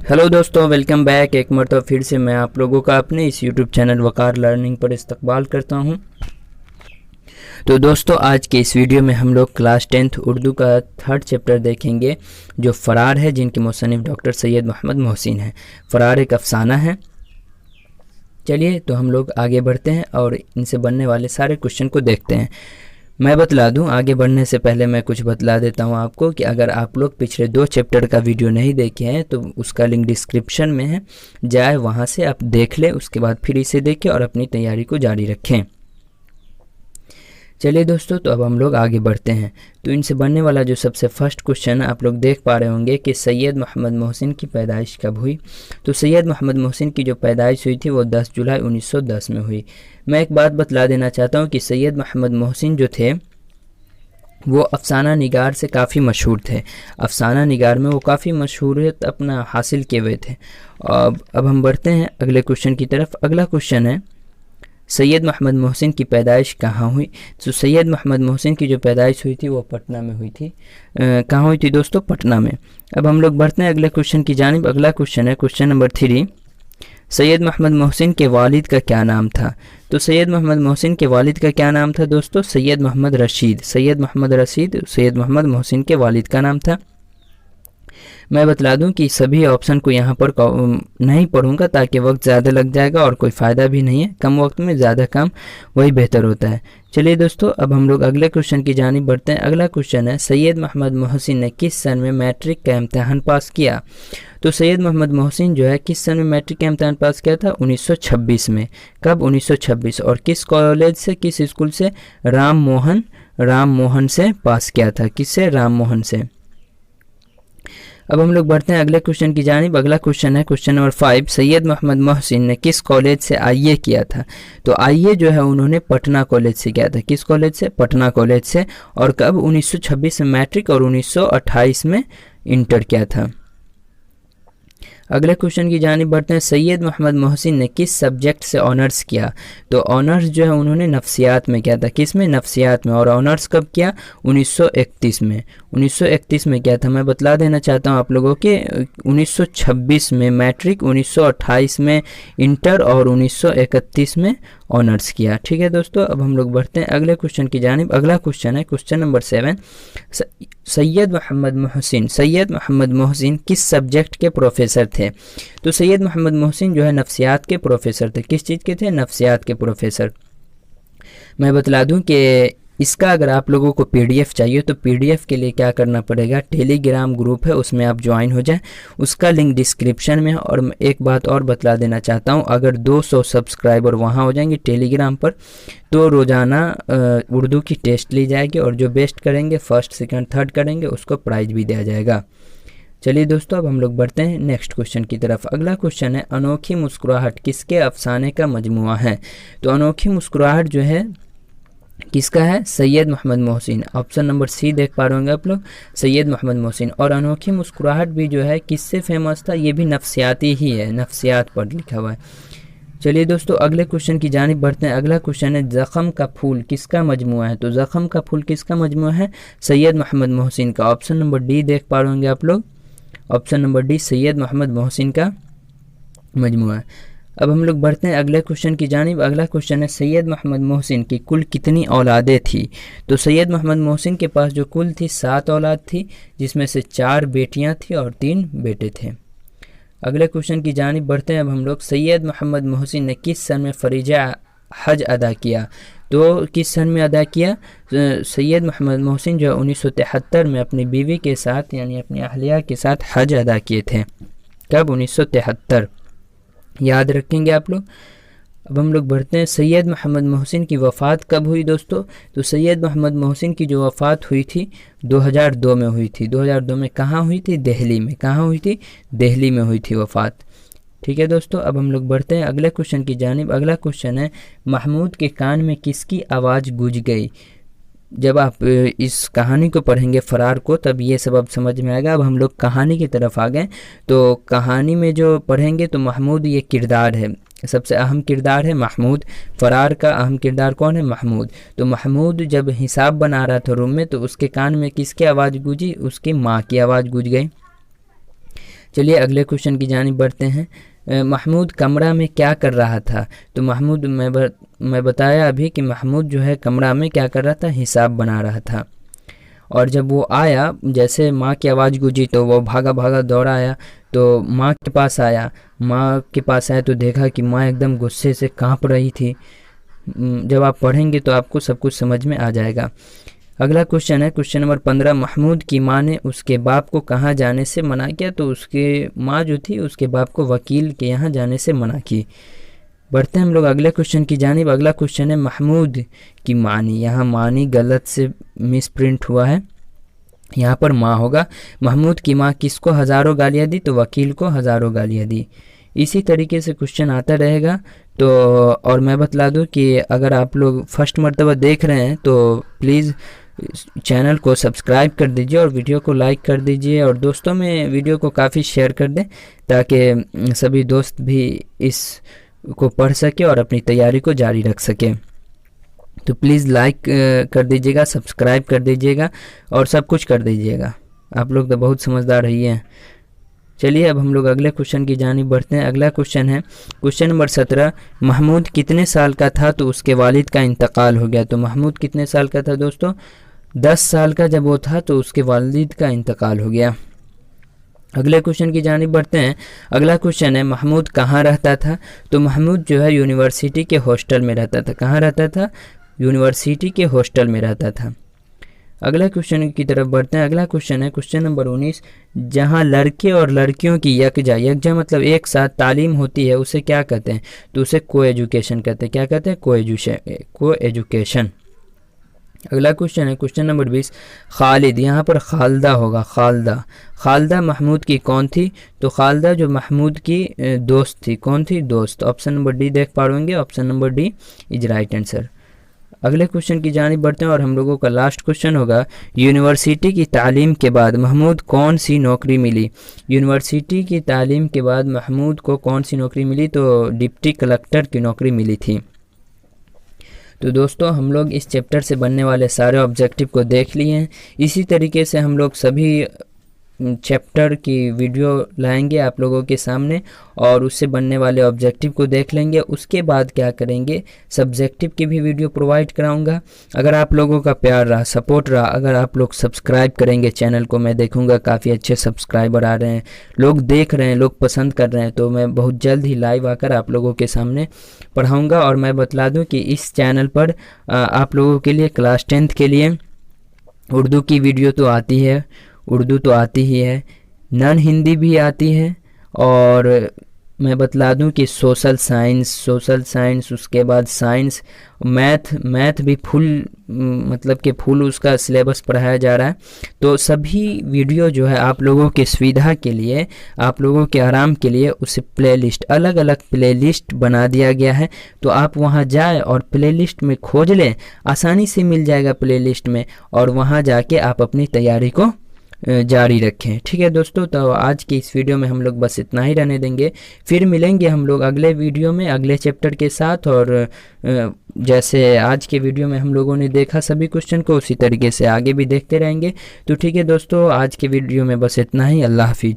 Hello दोस्तों, welcome back. एक मरतबा फिर से मैं आप लोगों का अपने इस यूट्यूब चैनल वकार लर्निंग पर इस्तकबाल करता हूं। तो दोस्तों, आज के इस वीडियो में हम लोग क्लास 10th उर्दू का 3rd चैप्टर देखेंगे जो फ़रार है, जिनके मुसन्निफ़ डॉक्टर सैयद मोहम्मद मोहसिन हैं। फ़रार एक अफसाना है। चलिए तो हम लोग आगे बढ़ते हैं और इनसे बनने वाले सारे क्वेश्चन को देखते हैं। मैं बतला दूं, आगे बढ़ने से पहले मैं कुछ बतला देता हूं आपको कि अगर आप लोग पिछले 2 चैप्टर का वीडियो नहीं देखे हैं तो उसका लिंक डिस्क्रिप्शन में है, जाए वहां से आप देख लें, उसके बाद फिर इसे देखें और अपनी तैयारी को जारी रखें। चलिए दोस्तों, तो अब हम लोग आगे बढ़ते हैं। तो इनसे बनने वाला जो सबसे फर्स्ट क्वेश्चन आप लोग देख पा रहे होंगे कि सैयद मोहम्मद मोहसिन की पैदाइश कब हुई। तो सैयद मोहम्मद मोहसिन की जो पैदाइश हुई थी वो 10 जुलाई 1910 में हुई। मैं एक बात बतला देना चाहता हूँ कि सैयद मोहम्मद मोहसिन जो थे वो अफसाना निगार से काफ़ी मशहूर थे। अफसाना निगार में वो काफ़ी मशहूरियत अपना हासिल किए हुए थे। अब हम बढ़ते हैं अगले क्वेश्चन की तरफ। अगला क्वेश्चन है, सैयद मोहम्मद मोहसिन की पैदाइश कहाँ हुई। तो सैयद मोहम्मद मोहसिन की जो पैदाइश हुई थी वो पटना में हुई थी। कहाँ हुई थी दोस्तों? पटना में। अब हम लोग बढ़ते हैं अगले क्वेश्चन की जानिब। अगला क्वेश्चन है क्वेश्चन नंबर 3, सैयद मोहम्मद मोहसिन के वालिद का क्या नाम था। तो सैयद मोहम्मद मोहसिन के वालिद का क्या नाम था दोस्तों? सैयद मोहम्मद रशीद। सैयद मोहम्मद रशीद सैयद मोहम्मद मोहसिन के वालिद का नाम था। मैं बतला दूं कि सभी ऑप्शन को यहाँ पर नहीं पढ़ूंगा ताकि वक्त ज़्यादा लग जाएगा और कोई फ़ायदा भी नहीं है। कम वक्त में ज़्यादा काम वही बेहतर होता है। चलिए दोस्तों, अब हम लोग अगले क्वेश्चन की जानिब बढ़ते हैं। अगला क्वेश्चन है, सैयद मोहम्मद मोहसिन ने किस सन में मैट्रिक का इम्तहान पास किया। तो सैयद मोहम्मद मोहसिन जो है किस सन में मैट्रिक का इम्तहान पास किया था? 1926 में। कब? 1926। और किस कॉलेज से, किस स्कूल से? राम मोहन से पास किया था। किससे? राम मोहन से। अब हम लोग बढ़ते हैं अगले क्वेश्चन की जानिब। अगला क्वेश्चन है क्वेश्चन नंबर 5, सैयद मोहम्मद मोहसिन ने किस कॉलेज से आईए किया था। तो आईए जो है उन्होंने पटना कॉलेज से किया था। किस कॉलेज से? पटना कॉलेज से। और कब? 1926 में मैट्रिक और 1928 में इंटर किया था। अगले क्वेश्चन की जानिब बढ़ते हैं, सैयद मोहम्मद मोहसिन ने किस सब्जेक्ट से ऑनर्स किया। तो ऑनर्स जो है उन्होंने नफ्सियात में किया था। किस में? नफ्सियात में। और ऑनर्स कब किया? 1931 में। 1931 में किया था। मैं बतला देना चाहता हूँ आप लोगों के 1926 में मैट्रिक, 1928 में इंटर और 1931 में ऑनर्स किया। ठीक है दोस्तों, अब हम लोग बढ़ते हैं अगले क्वेश्चन की जानिब। अगला क्वेश्चन है क्वेश्चन नंबर 7, सैयद मोहम्मद मोहसिन किस सब्जेक्ट के प्रोफेसर थे। तो सैयद मोहम्मद मोहसिन जो है नफ्सियात के प्रोफेसर थे। किस चीज़ के थे? नफ्सियात के प्रोफेसर। मैं बतला दूं कि इसका अगर आप लोगों को पीडीएफ चाहिए तो पीडीएफ के लिए क्या करना पड़ेगा, टेलीग्राम ग्रुप है उसमें आप ज्वाइन हो जाएं, उसका लिंक डिस्क्रिप्शन में है। और मैं एक बात और बतला देना चाहता हूं, अगर 200 सब्सक्राइबर वहां हो जाएंगे टेलीग्राम पर तो रोज़ाना उर्दू की टेस्ट ली जाएगी और जो बेस्ट करेंगे, फर्स्ट सेकंड थर्ड करेंगे, उसको प्राइज़ भी दिया जाएगा। चलिए दोस्तों, अब हम लोग बढ़ते हैं नेक्स्ट क्वेश्चन की तरफ। अगला क्वेश्चन है, अनोखी मुस्कुराहट किसके अफसाने का मजमुआ है। तो अनोखी मुस्कुराहट जो है किसका है? Syed Mohammad Mohsin. Option number C देख पा रहे होंगे आप लोग, सैयद मोहम्मद मोहसिन। और अनोखी मुस्कुराहट भी जो है किससे फेमस था? ये भी नफ्सियाती ही है, नफ्सियात पर लिखा हुआ है। चलिए दोस्तों, अगले क्वेश्चन की जानिब बढ़ते हैं। अगला क्वेश्चन है, ज़ख़म का फूल किसका मजमुआ है। तो ज़ख़म का फूल किसका मजमुआ है? सैयद मोहम्मद मोहसिन का। ऑप्शन नंबर डी देख पा रहे होंगे आप लोग, option number D Syed Mohammad Mohsin का मजमुआ है। अब हम लोग बढ़ते हैं अगले क्वेश्चन की जानिब। अगला क्वेश्चन है, सैयद मोहम्मद मोहसिन की कुल कितनी औलादें थी। तो सैयद मोहम्मद मोहसिन के पास जो कुल थी 7 औलाद थी, जिसमें से 4 बेटियां थी और 3 बेटे थे। अगले क्वेश्चन की जानिब बढ़ते हैं अब हम लोग, सैयद मोहम्मद मोहसिन ने किस सन में फरीजा हज अदा किया। तो किस सन में अदा किया? सैयद मोहम्मद मोहसिन जो 1973 में अपनी बीवी के साथ यानी अपनी अहलिया के साथ हज अदा किए थे। कब? 1973, याद रखेंगे आप लोग। अब हम लोग बढ़ते हैं, सैयद मोहम्मद मोहसिन की वफ़ात कब हुई दोस्तों। तो सैयद मोहम्मद मोहसिन की जो वफ़ात हुई थी 2002 में हुई थी। 2002 में कहाँ हुई थी? दिल्ली में। कहाँ हुई थी? दिल्ली में हुई थी वफ़ात। ठीक है दोस्तों, अब हम लोग बढ़ते हैं अगले क्वेश्चन की जानिब। अगला क्वेश्चन है, महमूद के कान में किसकी आवाज़ गूंज गई। जब आप इस कहानी को पढ़ेंगे फ़रार को तब ये सबब समझ में आएगा। अब हम लोग कहानी की तरफ आ गए। तो कहानी में जो पढ़ेंगे तो महमूद ये किरदार है, सबसे अहम किरदार है महमूद। फ़रार का अहम किरदार कौन है? महमूद। तो महमूद जब हिसाब बना रहा था रूम में तो उसके कान में किसकी आवाज़ गूंजी? उसकी माँ की आवाज़ गूंज गई। चलिए अगले क्वेश्चन की जानिब बढ़ते हैं। महमूद कमरा में क्या कर रहा था? तो महमूद मैं बताया अभी कि महमूद जो है कमरा में क्या कर रहा था, हिसाब बना रहा था। और जब वो आया, जैसे माँ की आवाज़ गूंजी तो वो भागा भागा दौड़ा आया, तो माँ के पास आया। माँ के पास आया तो देखा कि माँ एकदम गुस्से से काँप रही थी। जब आप पढ़ेंगे तो आपको सब कुछ समझ में आ जाएगा। अगला क्वेश्चन है क्वेश्चन नंबर 15। महमूद की माँ ने उसके बाप को कहाँ जाने से मना किया? तो उसके माँ जो थी उसके बाप को वकील के यहाँ जाने से मना की। बढ़ते हैं हम लोग अगले क्वेश्चन की जानिब। अगला क्वेश्चन है महमूद की मानी। यहाँ मानी गलत से मिस प्रिंट हुआ है, यहाँ पर माँ होगा। महमूद की माँ किसको हज़ारों गालियाँ दी? तो वकील को हज़ारों गालियाँ दी। इसी तरीके से क्वेश्चन आता रहेगा। तो और मैं बतला दूँ कि अगर आप लोग फर्स्ट मर्तबा देख रहे हैं तो प्लीज़ चैनल को सब्सक्राइब कर दीजिए और वीडियो को लाइक कर दीजिए और दोस्तों में वीडियो को काफ़ी शेयर कर दें ताकि सभी दोस्त भी इस को पढ़ सके और अपनी तैयारी को जारी रख सके। तो प्लीज़ लाइक कर दीजिएगा, सब्सक्राइब कर दीजिएगा और सब कुछ कर दीजिएगा। आप लोग तो बहुत समझदार रही हैं। चलिए अब हम लोग अगले क्वेश्चन की जानिब बढ़ते हैं। अगला क्वेश्चन है क्वेश्चन नंबर 17। महमूद कितने साल का था तो उसके वालिद का इंतकाल हो गया? तो महमूद कितने साल का था दोस्तों? 10 साल का जब वो था तो उसके वालिद का इंतकाल हो गया। अगले क्वेश्चन की जानिब बढ़ते हैं। अगला क्वेश्चन है महमूद कहाँ रहता था? तो महमूद जो है यूनिवर्सिटी के हॉस्टल में रहता था। कहाँ रहता था? यूनिवर्सिटी के हॉस्टल में रहता था। अगला क्वेश्चन की तरफ बढ़ते हैं। अगला क्वेश्चन है क्वेश्चन नंबर 19। जहाँ लड़के और लड़कियों की यकजा मतलब एक साथ तालीम होती है उसे क्या कहते हैं? तो उसे को एजुकेशन कहते हैं। क्या कहते हैं? को एजुकेशन। अगला क्वेश्चन है क्वेश्चन नंबर 20। खालिद, यहाँ पर खालदा होगा, खालदा महमूद की कौन थी? तो खालदा जो महमूद की दोस्त थी। कौन थी? दोस्त। ऑप्शन नंबर डी देख पाएंगे, option number D is right answer. अगले क्वेश्चन की जानिब बढ़ते हैं और हम लोगों का लास्ट क्वेश्चन होगा यूनिवर्सिटी की तालीम के बाद महमूद कौन सी नौकरी मिली? यूनिवर्सिटी की तालीम के बाद महमूद को कौन सी नौकरी मिली? तो डिप्टी कलेक्टर की नौकरी मिली थी। तो दोस्तों हम लोग इस चैप्टर से बनने वाले सारे ऑब्जेक्टिव को देख लिए हैं। इसी तरीके से हम लोग सभी चैप्टर की वीडियो लाएंगे आप लोगों के सामने और उससे बनने वाले ऑब्जेक्टिव को देख लेंगे। उसके बाद क्या करेंगे, सब्जेक्टिव की भी वीडियो प्रोवाइड कराऊंगा। अगर आप लोगों का प्यार रहा, सपोर्ट रहा, अगर आप लोग सब्सक्राइब करेंगे चैनल को, मैं देखूंगा काफ़ी अच्छे सब्सक्राइबर आ रहे हैं, लोग देख रहे हैं, लोग पसंद कर रहे हैं, तो मैं बहुत जल्द ही लाइव आकर आप लोगों के सामने पढ़ाऊँगा। और मैं बतला दूँ कि इस चैनल पर आप लोगों के लिए क्लास 10th के लिए उर्दू की वीडियो तो आती है, उर्दू तो आती ही है, नॉन हिंदी भी आती है, और मैं बतला दूं कि सोशल साइंस, उसके बाद साइंस, मैथ भी फुल मतलब कि फुल उसका सिलेबस पढ़ाया जा रहा है। तो सभी वीडियो जो है आप लोगों के सुविधा के लिए, आप लोगों के आराम के लिए उसे प्लेलिस्ट, अलग अलग प्लेलिस्ट बना दिया गया है। तो आप वहां जाए और प्लेलिस्ट में खोज लें, आसानी से मिल जाएगा प्लेलिस्ट में, और वहां जाके आप अपनी तैयारी को जारी रखें। ठीक है दोस्तों, तो आज की इस वीडियो में हम लोग बस इतना ही रहने देंगे। फिर मिलेंगे हम लोग अगले वीडियो में अगले चैप्टर के साथ, और जैसे आज के वीडियो में हम लोगों ने देखा सभी क्वेश्चन को, उसी तरीके से आगे भी देखते रहेंगे। तो ठीक है दोस्तों, आज के वीडियो में बस इतना ही। अल्लाह हाफिज़।